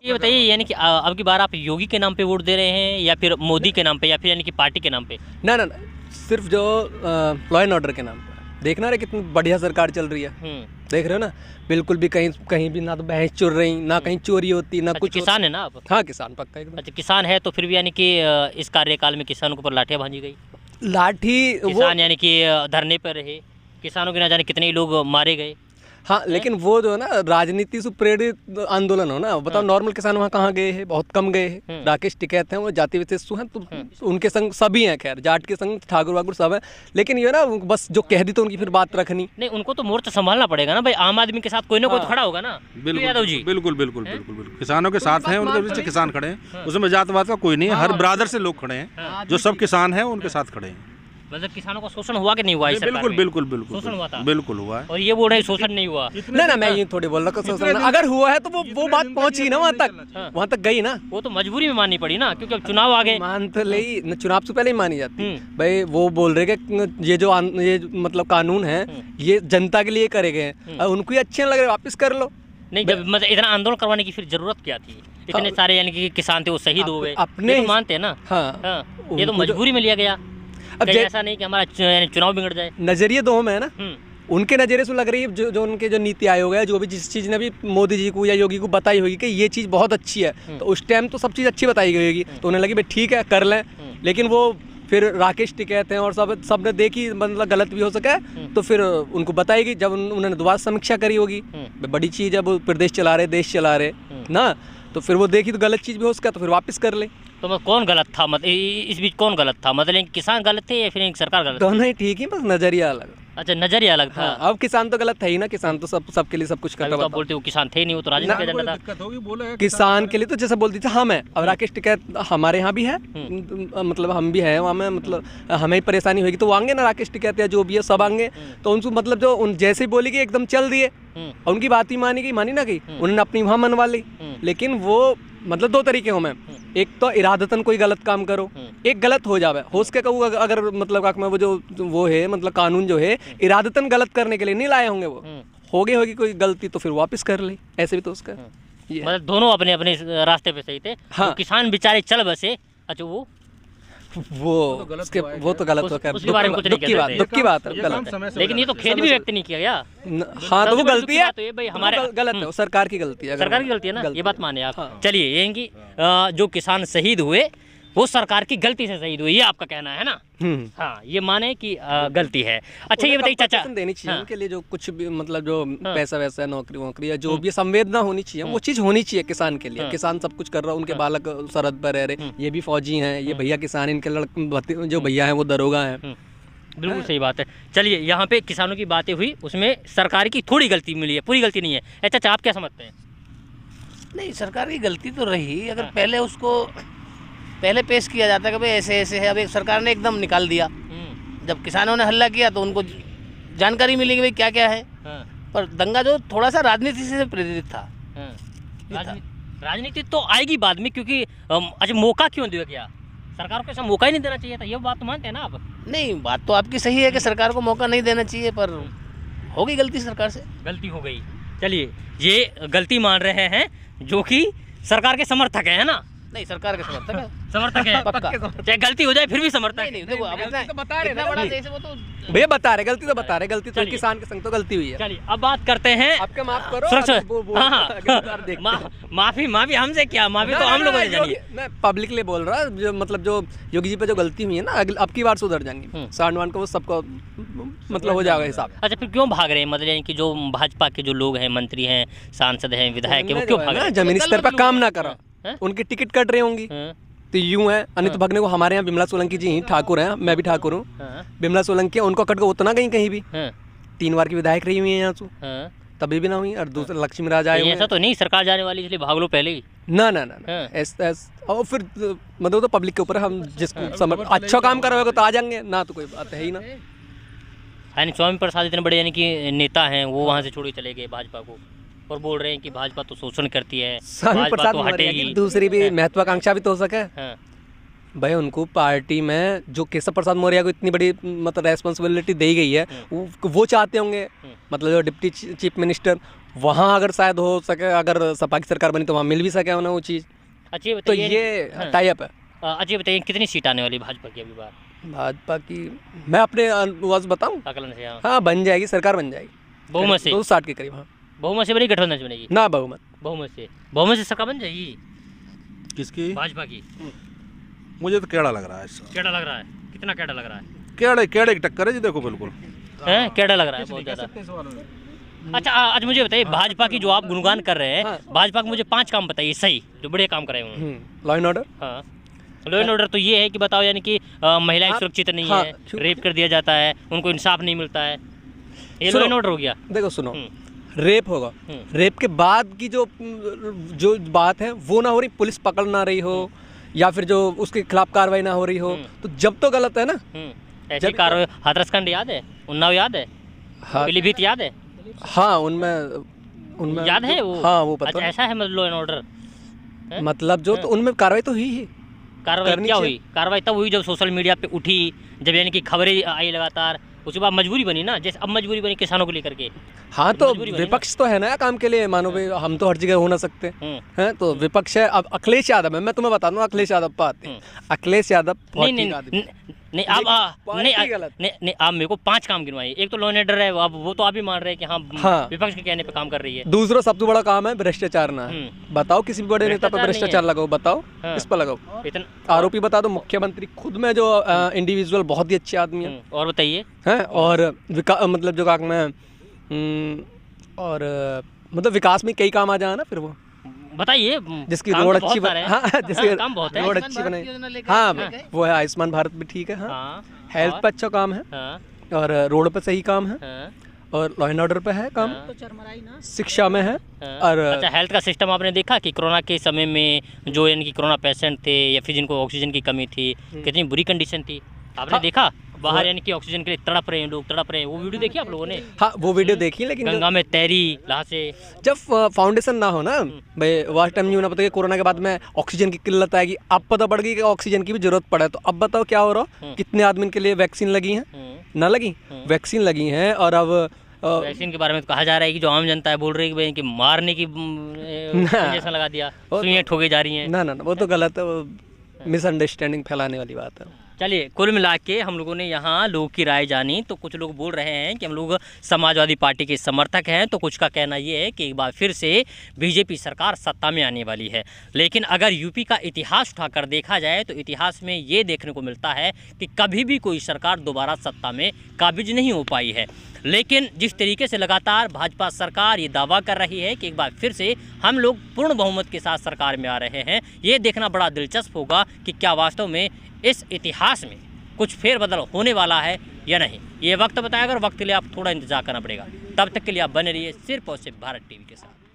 ये बताइए यानी कि अब की बार आप योगी के नाम पे वोट दे रहे हैं या फिर मोदी के नाम पे या फिर यानी कि पार्टी के नाम पे? ना ना ना, सिर्फ जो लॉ एंड ऑर्डर के नाम पे। देखना रहे कितनी बढ़िया सरकार चल रही है, देख रहे हो ना, बिल्कुल भी कहीं कहीं भी ना तो भैंस चुर रही, ना कहीं चोरी होती, ना कुछ। किसान है ना आप? हाँ किसान पक्का एकदम। अच्छा, किसान है तो फिर भी यानी कि इस कार्यकाल में किसानों के ऊपर लाठियां भांजी गई। लाठी किसान यानी कि धरने पर रहे, किसानों के ना जाने कितने ही लोग मारे गए। हाँ लेकिन वो जो है ना राजनीति से प्रेरित आंदोलन हो ना, बताओ नॉर्मल किसान वहाँ कहाँ गए हैं, बहुत कम गए हैं। राकेश टिकैत हैं, वो जाति विशेष हैं तो उनके संग सभी हैं, खैर जाट के संग ठाकुर वाकुर सब है, लेकिन ये ना बस जो कह दी तो उनकी फिर बात रखनी नहीं, उनको तो मोर्चा संभालना पड़ेगा ना भाई, आम आदमी के साथ कोई ना कोई तो खड़ा होगा ना। यादव जी बिल्कुल बिल्कुल बिल्कुल बिल्कुल किसानों के साथ हैं, उनके पीछे किसान खड़े हैं, उसमें जातवाद का कोई नहीं है, हर ब्रादर से लोग खड़े हैं, जो सब किसान हैं उनके साथ खड़े हैं। मतलब किसानों का शोषण हुआ कि नहीं हुआ? बिल्कुल बिल्कुल बिल्कुल शोषण हुआ था, बिल्कुल हुआ है। और ये बोल रहे शोषण नहीं हुआ। ना ना, मैं ये थोड़ी बोल रहा हूँ शोषण, अगर हुआ है तो वो बात पहुंची ना वहाँ तक गई ना, वो तो मजबूरी में माननी पड़ी ना, क्योंकि अब चुनाव आ गए। मान तो ले, चुनाव से पहले ही मानी जाती भाई। वो बोल रहे कि ये मतलब कानून है ये जनता के लिए करे गए हैं, उनको ही अच्छे लग रहे वापस कर लो। नहीं, जब मतलब इतना आंदोलन करवाने की फिर जरूरत क्या थी? इतने सारे यानी कि किसान थे वो शहीद हो गए, अपने मानते हैं ना। हाँ, ये तो मजबूरी में लिया गया। अब ऐसा नहीं कि हमारा चुनाव बिगड़ जाए। नजरिए दो में है ना, उनके नज़रिए से लग रही है जो उनके जो नीति आयोग है, जो भी जिस चीज़ ने भी मोदी जी को या योगी को बताई होगी कि ये चीज़ बहुत अच्छी है, तो उस टाइम तो सब चीज़ अच्छी बताई गई होगी, तो उन्हें लगी भाई ठीक है कर लें। लेकिन वो फिर राकेश टिकैत हैं और सब ने देखी मतलब गलत भी हो सका है, तो फिर उनको बताएगी जब उन्होंने दोबारा समीक्षा करी होगी, बड़ी चीज़ है, वो प्रदेश चला रहे, देश चला रहे ना, तो फिर वो देखी तो गलत चीज़ भी हो सका तो फिर वापस कर ले। तो मैं कौन गलत था, मतलब इस बीच कौन गलत था? मतलब किसान गलत थे या फिर सरकार गलत? दोनों ही ठीक ही, बस नजरिया अलग। अच्छा, नजरिया अलग था। अब किसान तो गलत है ही ना, किसान तो सबके लिए सब कुछ करता है। बोलते हो किसान थे नहीं, वो तो राजनीति का एजेंडा था। किसान के लिए तो जैसे बोलती थी हम है, अब राकेश टिकैत हमारे यहाँ भी है, मतलब हम भी है वहाँ में, मतलब हमें ही परेशानी होगी तो वो आएंगे ना, राकेश टिकैत या जो भी है सब आएंगे, तो उनको मतलब जो उन जैसे ही बोली कि एकदम चल दिए, उनकी बात ही मानी ना गई, उन्होंने अपनी वहाँ मनवा ली। लेकिन वो मतलब दो तरीके हो, मैं एक तो इरादतन कोई गलत काम करो, एक गलत हो जावे हो सके कहूँ, अगर मतलब वो है मतलब कानून जो है इरादतन गलत करने के लिए नहीं लाए होंगे, वो हो गई होगी कोई गलती तो फिर वापस कर ले, ऐसे भी तो उसका मतलब दोनों अपने अपने रास्ते पे सही थे। हाँ, किसान बेचारे चल बसे। अच्छा, वो तो गलत हो, उसके बारे में कुछ नहीं कहते, दुख की बात है, गलत। लेकिन ये तो खेद भी व्यक्त नहीं किया गया। हाँ तो वो गलती है, तो ये भाई हमारे गलत है, सरकार की गलती है, सरकार की गलती है ना, ये बात माने आप। चलिए, ये कि जो किसान शहीद हुए वो सरकार की गलती से शहीद हुए, ये आपका कहना है ना? हाँ, ये माने कि गलती है। अच्छा, ये बताइए चाचा, देनी चाहिए उनके लिए जो कुछ भी मतलब जो पैसा वैसा नौकरी या जो भी संवेदना होनी चाहिए, वो चीज़ होनी चाहिए किसान के लिए। किसान सब कुछ कर रहा है, उनके बालक सरहद पर रह रहे, ये भी फौजी हैं, ये भैया किसान, इनके जो भैया हैं वो दरोगा हैं। बिल्कुल सही बात है। चलिए, यहाँ पे किसानों की बातें हुई, उसमें सरकार की थोड़ी गलती मिली है, पूरी गलती नहीं है। अच्छा, आप क्या समझते हैं? नहीं, सरकार की गलती तो रही, अगर पहले उसको पहले पेश किया जाता है कि भाई ऐसे ऐसे है, अब एक सरकार ने एकदम निकाल दिया। जब किसानों ने हल्ला किया तो उनको जानकारी मिली कि भाई क्या क्या है। पर दंगा जो थोड़ा सा राजनीति से प्रेरित था। राजनीति तो आएगी बाद में, क्योंकि अच्छा, मौका क्यों दिया गया? सरकार को ऐसा मौका ही नहीं देना चाहिए था, ये बात तो मानते हैं ना आप? नहीं, बात तो आपकी सही है कि सरकार को मौका नहीं देना चाहिए, पर हो गई गलती, सरकार से गलती हो गई। चलिए, ये गलती मान रहे हैं जो कि सरकार के समर्थक है ना? नहीं, सरकार के समर्थक है, समर्थक है पक्का, चाहे गलती हो जाए फिर भी समर्थक। नहीं, देखो अब तो बता रहे ना, बड़ा जैसे वो तो भैया बता रहे, गलती तो बता रहे, गलती तो किसान के संग तो गलती हुई है। चलिए, अब बात करते हैं, आपका माफ करो। माफी हमसे क्या, माफी तो हम लोगों ने जानी है। मैं पब्लिक लिए बोल रहा, जो मतलब जो योगी जी पे जो गलती हुई है ना, अब की बार सुधर जाएंगी, सांडवान को सबको मतलब हो जाएगा हिसाब। अच्छा, फिर क्यों भाग रहे हैं? मतलब यानी कि जो भाजपा के जो लोग हैं, मंत्री हैं, सांसद हैं, विधायक हैं, वो क्यों भाग रहे हैं? जमीनी स्तर पर काम ना करो, उनकी टिकट कट रही होंगी तो यूं है। अनित भगने को हमारे यहाँ बिमला सोलंकी जी ही ठाकुर हैं, मैं भी ठाकुर हूँ। बिमला सोलंकी उनको कट को उतना कहीं भी 3 बार की विधायक रही हुई है यहाँ से, तभी भी ना हुई। और दूसरे लक्ष्मी राज आए, ऐसा तो नहीं सरकार जाने वाली इसलिए भाग लो पहले ही? ना और फिर मतलब तो पब्लिक के ऊपर, हम जिसको अच्छा काम करोगे तो आ जाएंगे ना, तो कोई बात है ही ना। यानी स्वामी प्रसाद इतने बड़े यानी कि नेता हैं, वो वहाँ से छोड़ चले गए भाजपा को, और बोल रहे हैं कि भाजपा तो शोषण करती है, स्वामी प्रसाद तो हटेगी। दूसरी भी महत्वाकांक्षा भी तो हो सके भाई, उनको पार्टी में जो केशव प्रसाद मौर्य को इतनी बड़ी मतलब रेस्पॉन्सिबिलिटी दी गई है, वो चाहते होंगे मतलब जो डिप्टी चीफ मिनिस्टर, वहाँ अगर शायद हो सके, अगर सपा की सरकार बनी तो वहाँ मिल भी सके उन्हें वो चीज़। अच्छा तो बताइए, ये टाई अप है। अच्छा बताइए कितनी सीट आने वाली भाजपा की अभी बार? भाजपा की मैं अपने अनुवाद बताऊँ, आकलन से हाँ बन जाएगी, सरकार बन जाएगी बहुमत से, 260 के करीब। हाँ बहुमत से बनी, गठबंधन से बनेगी ना, बहुमत बहुमत से सरकार बन जाएगी किसकी? भाजपा की। मुझे तो केड़ा लग रहा है इसका। केड़ा लग रहा है? कितना केड़ा लग रहा है? केड़े की टक्कर है जी, देखो बिल्कुल हैं, केड़ा लग रहा है बहुत ज़्यादा। अच्छा आज मुझे बताइए, भाजपा की जो आप गुणगान कर रहे हैं, भाजपा के मुझे 5 काम बताइए सही जो बड़े काम करे हुए हैं। Law and order. हाँ लॉ एंड ऑर्डर तो ये है कि बताओ, यानी कि महिलाएं सुरक्षित नहीं है, रेप कर दिया जाता है, उनको इंसाफ नहीं मिलता है, ये लॉ एंड ऑर्डर हो गया। देखो सुनो, रेप होगा, रेप के बाद की जो बात है वो ना हो रही, पुलिस पकड़ ना रही हो या फिर जो उसके खिलाफ कार्रवाई ना हो रही हो, तो जब तो गलत है ना। ऐसी कार्रवाई, हाथरस कांड याद है, उन्नाव याद है, पीलीभीत याद है? हाँ उनमें याद है वो। हाँ वो पता। अच्छा ऐसा है मतलब लॉ एंड ऑर्डर, मतलब जो तो उनमें कार्रवाई तो हुई ही। कार्रवाई क्या हुई? कार्रवाई तब हुई जब सोशल मीडिया पे उठी, जब यानी कि खबरें आई लगातार, उसके बाद मजबूरी बनी ना, जैसे अब मजबूरी बनी किसानों को लेकर के। हाँ तो विपक्ष तो है ना काम के लिए, मानो भाई हम तो हर जगह हो ना सकते हैं, तो विपक्ष है। अब अखिलेश यादव है, मैं तुम्हें बता दूं, अखिलेश यादव पर आते हैं। अखिलेश यादव नहीं आप मेरे को 5 काम गिनवाइए। एक तो लॉ एंड ऑर्डर है, अब वो तो आप भी मान रहे हैं कि हाँ विपक्ष के कहने पे काम कर रही है। दूसरा सबसे बड़ा काम है भ्रष्टाचार ना है। बताओ किसी भी बड़े नेता पर भ्रष्टाचार लगाओ, बताओ किस पर लगाओ, आरोपी बता दो। मुख्यमंत्री खुद में जो इंडिविजुअल बहुत ही अच्छे आदमी है, और बताइए हैं, और मतलब जो काम में और मतलब विकास में कई काम आ जाए ना, फिर वो बताइए जिसकी रोड अच्छी बने, हाँ जिसकी रोड अच्छी बने, हाँ वो है आयुष्मान भारत भी ठीक है, हाँ हेल्थ पे अच्छा काम है, और रोड पे सही काम है, और लॉ एंड ऑर्डर पे है काम, शिक्षा में है। और अच्छा हेल्थ का सिस्टम आपने देखा कि कोरोना के समय में जो यानी कि कोरोना पेशेंट थे या फिर जिनको ऑक्सीजन की कमी थी, कितनी बुरी कंडीशन थी आपने देखा? बाहर यानी कि ऑक्सीजन के लिए तड़प रहे हैं लोग, तड़प रहे हैं। वो वीडियो देखी आप लोगों ने? हाँ वो वीडियो देखी, लेकिन गंगा में तैरी लहा से। जब फाउंडेशन ना हो ना भाई, वास्ट टाइम नहीं पता कि कोरोना के बाद में ऑक्सीजन की किल्लत आएगी, अब पता पड़ गई कि ऑक्सीजन की भी जरूरत पड़े, तो अब बताओ क्या हो रहा। कितने आदमी के लिए वैक्सीन लगी है, ना लगी, वैक्सीन लगी है। और अब वैक्सीन के बारे में तो कहा जा रहा है कि जो आम जनता है बोल रही है कि मारने की इंजेक्शन लगा दिया, सुइयां ठोके जा रही हैं। ना वो तो गलत है, वो मिसअंडरस्टैंडिंग फैलाने वाली बात है। चलिए कुल मिला के हम लोगों ने यहाँ लोगों की राय जानी, तो कुछ लोग बोल रहे हैं कि हम लोग समाजवादी पार्टी के समर्थक हैं, तो कुछ का कहना ये है कि एक बार फिर से बीजेपी सरकार सत्ता में आने वाली है। लेकिन अगर यूपी का इतिहास उठाकर देखा जाए तो इतिहास में ये देखने को मिलता है कि कभी भी कोई सरकार दोबारा सत्ता में काबिज नहीं हो पाई है। लेकिन जिस तरीके से लगातार भाजपा सरकार ये दावा कर रही है कि एक बार फिर से हम लोग पूर्ण बहुमत के साथ सरकार में आ रहे हैं, ये देखना बड़ा दिलचस्प होगा कि क्या वास्तव में इस इतिहास में कुछ फेरबदल होने वाला है या नहीं। ये वक्त बताएगा, और वक्त के लिए आप थोड़ा इंतजार करना पड़ेगा। तब तक के लिए आप बने रहिए सिर्फ और सिर्फ भारत टीवी के साथ।